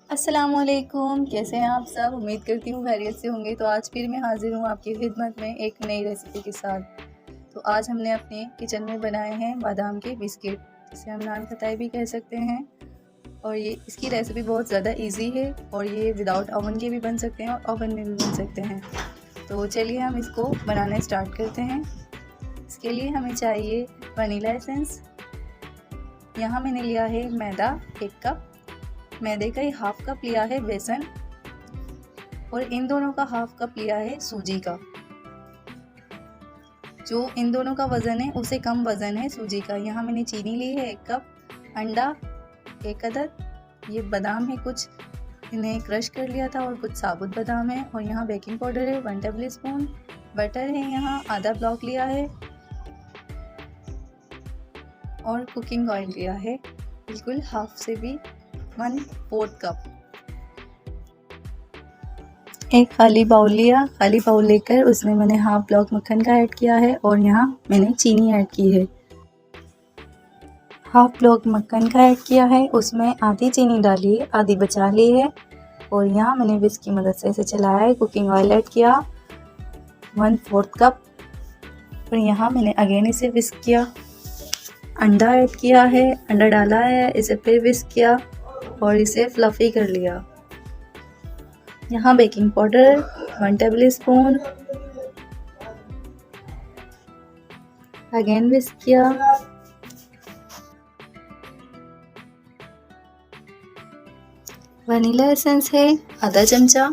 अस्सलामुअलैकुम, कैसे हैं आप सब। उम्मीद करती हूँ खैरियत से होंगे। तो आज फिर मैं हाज़िर हूँ आपकी खिदमत में एक नई रेसिपी के साथ। तो आज हमने अपने किचन में बनाए हैं बादाम के बिस्किट, जिसे हम नान खताई भी कह सकते हैं। और ये इसकी रेसिपी बहुत ज़्यादा इजी है और ये विदाउट ओवन के भी बन सकते हैं और ओवन में भी बन सकते हैं। तो चलिए हम इसको बनाना स्टार्ट करते हैं। इसके लिए हमें चाहिए वनीला एसेंस। यहाँ मैंने लिया है मैदा 1 कप, मैदे का ही हाफ कप लिया है बेसन और इन दोनों का हाफ कप लिया है सूजी का। जो इन दोनों का वज़न है उससे कम वज़न है सूजी का। यहाँ मैंने चीनी ली है 1 कप, अंडा 1 अदद, ये बादाम है कुछ, इन्हें क्रश कर लिया था और कुछ साबुत बादाम है। और यहाँ बेकिंग पाउडर है 1 टेबल स्पून, बटर है यहाँ आधा ब्लॉक लिया है और कुकिंग ऑयल लिया है बिल्कुल हाफ से भी 1/4 कप। एक खाली बाउल लिया, खाली बाउल लेकर उसमें मैंने हाफ ब्लॉक मक्खन का ऐड किया है और यहाँ मैंने चीनी ऐड की है। हाफ ब्लॉक मक्खन का ऐड किया है, उसमें आधी चीनी डाली है, आधी बचा ली है और यहाँ मैंने विस्क की मदद से इसे चलाया है। कुकिंग ऑयल ऐड किया 1/4 कप और यहाँ मैंने अगेन इसे विस्क किया। अंडा ऐड किया है, अंडा डाला है, इसे फिर विस्क किया और इसे फ्लफी कर लिया। यहाँ baking powder 1 tablespoon, again whisk किया। वनीला एसेंस है आधा चमचा,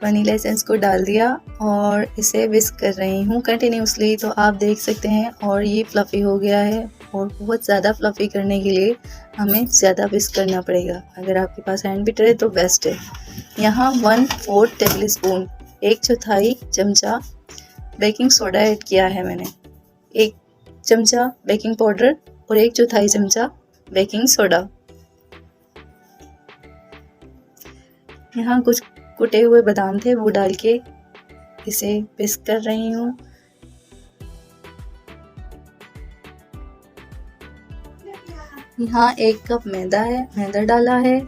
वनीला एसेंस को डाल दिया और इसे विस्क कर रही हूँ कंटिन्यूसली। तो आप देख सकते हैं और ये फ्लफ़ी हो गया है और बहुत ज़्यादा फ्लफ़ी करने के लिए हमें ज़्यादा विस्क करना पड़ेगा। अगर आपके पास हैंड बीटर है तो बेस्ट है। यहाँ 1/4 टेबल स्पून, 1/4 चमचा बेकिंग सोडा ऐड किया है मैंने, 1 चमचा बेकिंग पाउडर और 1/4 चमचा बेकिंग सोडा। यहाँ कुछ कुटे हुए बादाम थे वो डाल के इसे विस्क कर रही हूँ। यहाँ 1 कप मैदा है, मैदा डाला है,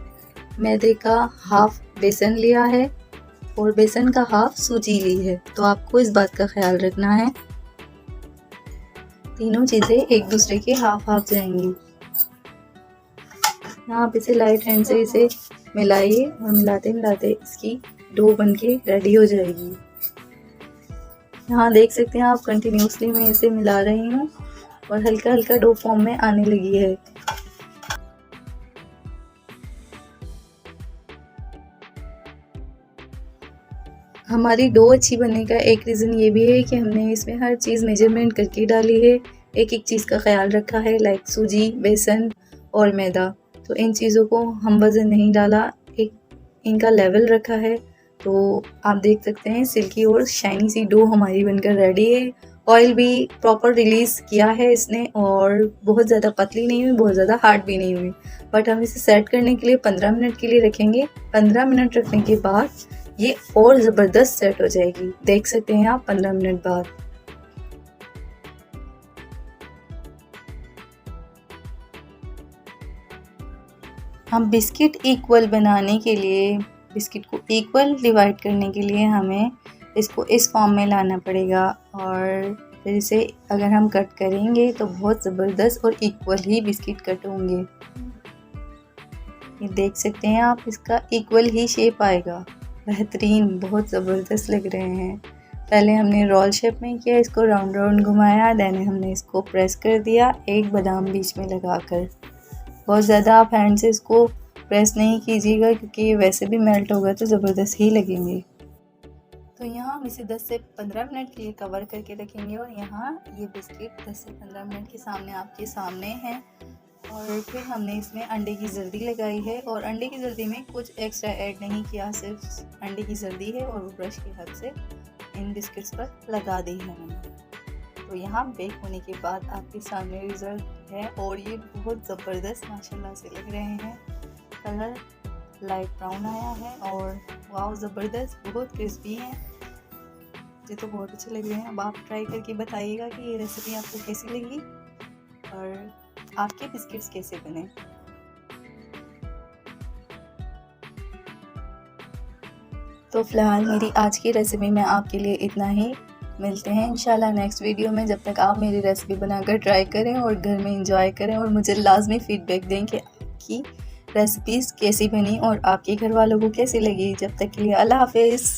मैदे का हाफ बेसन लिया है और बेसन का हाफ सूजी ली है। तो आपको इस बात का ख्याल रखना है, तीनों चीज़ें एक दूसरे के हाफ हाफ जाएंगी। यहाँ आप इसे लाइट हैंड से इसे मिलाइए और मिलाते मिलाते इसकी डो बनके रेडी हो जाएगी। यहाँ देख सकते हैं आप कंटिन्यूसली मैं इसे मिला रही हूँ और हल्का हल्का डो फॉर्म में आने लगी है। हमारी डो अच्छी बनने का एक रीज़न ये भी है कि हमने इसमें हर चीज़ मेजरमेंट करके डाली है, एक एक चीज़ का ख्याल रखा है, लाइक सूजी, बेसन और मैदा। तो इन चीज़ों को हम वज़न नहीं डाला, एक इनका लेवल रखा है। तो आप देख सकते हैं सिल्की और शाइनी सी डो हमारी बनकर रेडी है। ऑयल भी प्रॉपर रिलीज़ किया है इसने और बहुत ज़्यादा पतली नहीं हुई, बहुत ज़्यादा हार्ड भी नहीं हुई। बट हम इसे सेट करने के लिए 15 मिनट के लिए रखेंगे। 15 मिनट रखने के बाद ये और ज़बरदस्त सेट हो जाएगी। देख सकते हैं आप 15 मिनट बाद। हम बिस्किट इक्वल बनाने के लिए, बिस्किट को इक्वल डिवाइड करने के लिए हमें इसको इस फॉर्म में लाना पड़ेगा और फिर इसे अगर हम कट करेंगे तो बहुत ज़बरदस्त और इक्वल ही बिस्किट कट होंगे। ये देख सकते हैं आप, इसका इक्वल ही शेप आएगा। बेहतरीन, बहुत ज़बरदस्त लग रहे हैं। पहले हमने रोल शेप में किया, इसको राउंड राउंड घुमाया, देन हमने इसको प्रेस कर दिया एक बादाम बीच में लगाकर। बहुत ज़्यादा आप हैंड से इसको प्रेस नहीं कीजिएगा क्योंकि ये वैसे भी मेल्ट होगा तो ज़बरदस्त ही लगेंगे। तो यहाँ हम इसे 10 से 15 मिनट के लिए कवर करके रखेंगे और यहाँ ये बिस्किट 10 से 15 मिनट के सामने आपके सामने हैं। और फिर हमने इसमें अंडे की जर्दी लगाई है और अंडे की जर्दी में कुछ एक्स्ट्रा ऐड नहीं किया, सिर्फ अंडे की जर्दी है और वो ब्रश की हेल्प से इन बिस्किट्स पर लगा दी है मैंने। तो यहाँ बेक होने के बाद आपके सामने रिज़ल्ट है और ये बहुत ज़बरदस्त माशाल्लाह से लग रहे हैं। कलर लाइट ब्राउन आया है और वाव ज़बरदस्त, बहुत क्रिस्पी हैं। मुझे तो बहुत अच्छे लग रहे हैं। अब आप ट्राई करके बताइएगा कि ये रेसिपी आपको कैसी लगी और आपके बिस्किट्स कैसे बने। तो फ़िलहाल मेरी आज की रेसिपी में आपके लिए इतना ही। मिलते हैं इंशाल्लाह नेक्स्ट वीडियो में। जब तक आप मेरी रेसिपी बनाकर ट्राई करें और घर में इंजॉय करें और मुझे लाजमी फ़ीडबैक दें कि आपकी रेसिपीज़ कैसी बनी और आपके घर वालों को कैसी लगी। जब तक के लिए अल्लाह हाफ़िज़।